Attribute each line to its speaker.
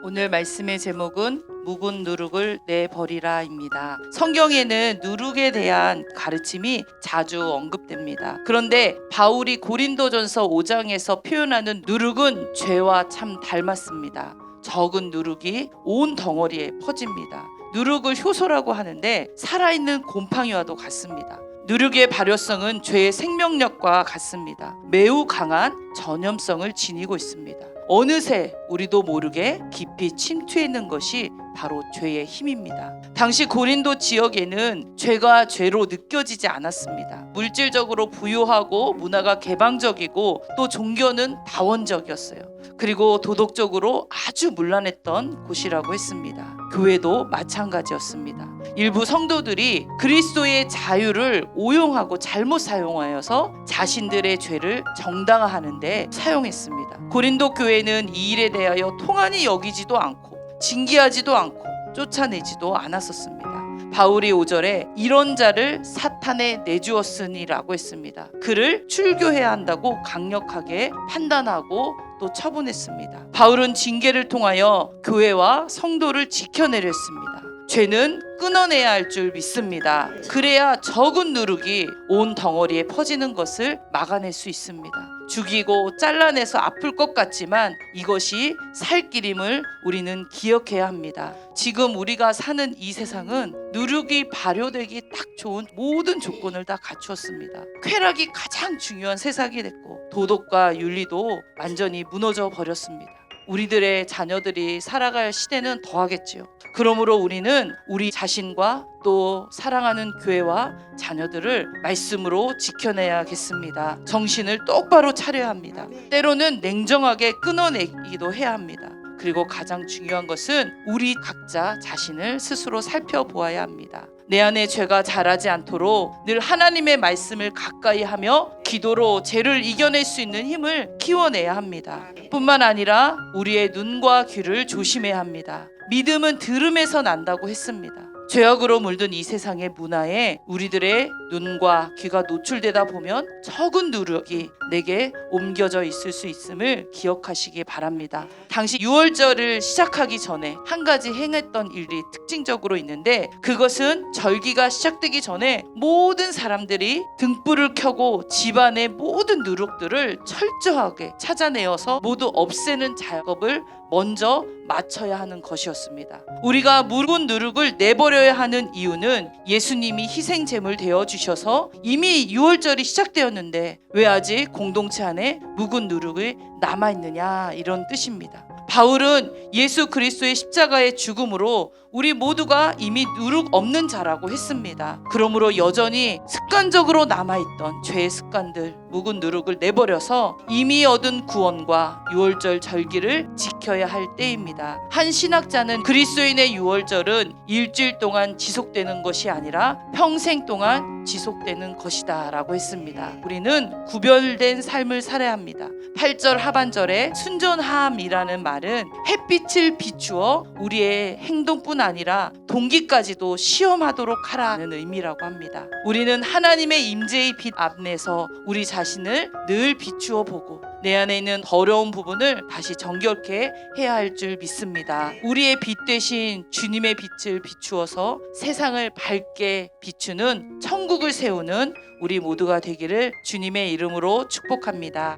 Speaker 1: 오늘 말씀의 제목은 묵은 누룩을 내버리라입니다. 성경에는 누룩에 대한 가르침이 자주 언급됩니다. 그런데 바울이 고린도전서 5장에서 표현하는 누룩은 죄와 참 닮았습니다. 적은 누룩이 온 덩어리에 퍼집니다. 누룩을 효소라고 하는데 살아있는 곰팡이와도 같습니다. 누룩의 발효성은 죄의 생명력과 같습니다. 매우 강한 전염성을 지니고 있습니다. 어느새 우리도 모르게 깊이 침투해 있는 것이 바로 죄의 힘입니다. 당시 고린도 지역에는 죄가 죄로 느껴지지 않았습니다. 물질적으로 부유하고 문화가 개방적이고 또 종교는 다원적이었어요. 그리고 도덕적으로 아주 문란했던 곳이라고 했습니다. 교회도 마찬가지였습니다. 일부 성도들이 그리스도의 자유를 오용하고 잘못 사용하여서 자신들의 죄를 정당화하는 데 사용했습니다. 고린도 교회는 이 일에 대하여 통한이 여기지도 않고 징계하지도 않고 쫓아내지도 않았었습니다. 바울이 5절에 이런 자를 사탄에 내주었으니라고 했습니다. 그를 출교해야 한다고 강력하게 판단하고 또 처분했습니다. 바울은 징계를 통하여 교회와 성도를 지켜내려 했습니다. 죄는 끊어내야 할 줄 믿습니다. 그래야 적은 누룩이 온 덩어리에 퍼지는 것을 막아낼 수 있습니다. 죽이고 잘라내서 아플 것 같지만 이것이 살 길임을 우리는 기억해야 합니다. 지금 우리가 사는 이 세상은 누룩이 발효되기 딱 좋은 모든 조건을 다 갖추었습니다. 쾌락이 가장 중요한 세상이 됐고 도덕과 윤리도 완전히 무너져 버렸습니다. 우리들의 자녀들이 살아갈 시대는 더하겠지요. 그러므로 우리는 우리 자신과 또 사랑하는 교회와 자녀들을 말씀으로 지켜내야겠습니다. 정신을 똑바로 차려야 합니다. 때로는 냉정하게 끊어내기도 해야 합니다. 그리고 가장 중요한 것은 우리 각자 자신을 스스로 살펴보아야 합니다. 내 안에 죄가 자라지 않도록 늘 하나님의 말씀을 가까이 하며 기도로 죄를 이겨낼 수 있는 힘을 키워내야 합니다. 뿐만 아니라 우리의 눈과 귀를 조심해야 합니다. 믿음은 들음에서 난다고 했습니다. 죄악으로 물든 이 세상의 문화에 우리들의 눈과 귀가 노출되다 보면 적은 누룩이 내게 옮겨져 있을 수 있음을 기억하시기 바랍니다. 당시 유월절을 시작하기 전에 한 가지 행했던 일이 특징적으로 있는데 그것은 절기가 시작되기 전에 모든 사람들이 등불을 켜고 집안의 모든 누룩들을 철저하게 찾아내어서 모두 없애는 작업을 먼저 마쳐야 하는 것이었습니다. 우리가 묵은 누룩을 내버려야 하는 이유는 예수님이 희생제물 되어 주셔서 이미 유월절이 시작되었는데 왜 아직 공동체 안에 묵은 누룩이 남아있느냐 이런 뜻입니다. 바울은 예수 그리스도의 십자가의 죽음으로 우리 모두가 이미 누룩 없는 자라고 했습니다. 그러므로 여전히 습관적으로 남아있던 죄의 습관들, 묵은 누룩을 내버려서 이미 얻은 구원과 유월절 절기를 지켜야 할 때입니다. 한 신학자는 그리스도인의 유월절은 일주일 동안 지속되는 것이 아니라 평생 동안 지속되는 것이다 라고 했습니다. 우리는 구별된 삶을 살아야 합니다. 8절 하반절에 순전함이라는 말은 햇빛을 비추어 우리의 행동뿐 아니라 동기까지도 시험하도록 하라는 의미라고 합니다. 우리는 하나님의 임재의 빛 앞에서 우리 자신을 늘 비추어 보고 내 안에 있는 더러운 부분을 다시 정결케 해야 할 줄 믿습니다. 우리의 빛 대신 주님의 빛을 비추어서 세상을 밝게 비추는 천국을 세우는 우리 모두가 되기를 주님의 이름으로 축복합니다.